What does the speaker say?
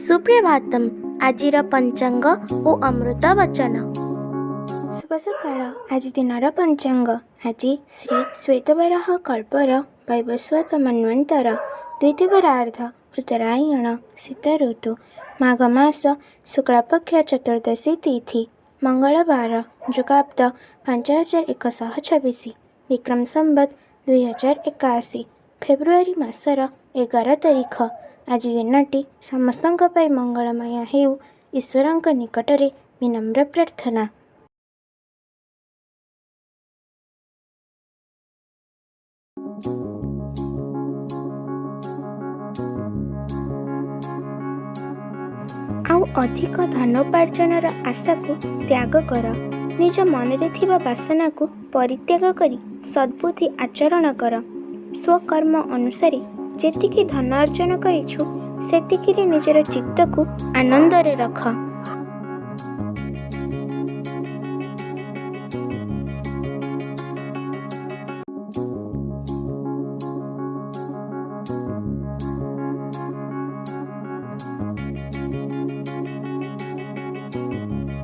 ସୁପ୍ରଭାତମ୍। ଆଜିର ପଞ୍ଚାଙ୍ଗ ଓ ଅମୃତ ବଚନ। ଶୁଭ ସକାଳ। ଆଜି ଦିନର ପଞ୍ଚାଙ୍ଗ। ଆଜି ଶ୍ରୀ ଶ୍ୱେତବରାହ କଳ୍ପର ବୈବସ୍ୱତ ମନ୍ୱନ୍ତର ଦ୍ୱିତୀୟାର୍ଧ ଉତ୍ତରାୟଣ ଶୀତ ଋତୁ ମାଘ ମାସ ଶୁକ୍ଳପକ୍ଷ ଚତୁର୍ଦ୍ଦଶୀ ତିଥି ମଙ୍ଗଳବାର ଯୁଗାବ୍ଦ 5126 ବିକ୍ରମ ସମ୍ବତ 2081 ଫେବୃଆରୀ ମାସର 11 ତାରିଖ। ଆଜି ଦିନଟି ସମସ୍ତଙ୍କ ପାଇଁ ମଙ୍ଗଳମୟ ହେଉ, ଈଶ୍ୱରଙ୍କ ନିକଟରେ ବିନମ୍ର ପ୍ରାର୍ଥନା। ଆଉ ଅଧିକ ଧନୋପାର୍ଜନର ଆଶାକୁ ତ୍ୟାଗ କର। ନିଜ ମନରେ ଥିବା ବାସନାକୁ ପରିତ୍ୟାଗ କରି ସଦ୍ବୁଦ୍ଧି ଆଚରଣ କର। ସ୍ୱକର୍ମ ଅନୁସାରେ ଯେତିକି ଧନ ଅର୍ଜନ କରିଛୁ ସେତିକିରେ ନିଜର ଚିତ୍ତକୁ ଆନନ୍ଦରେ ରଖ।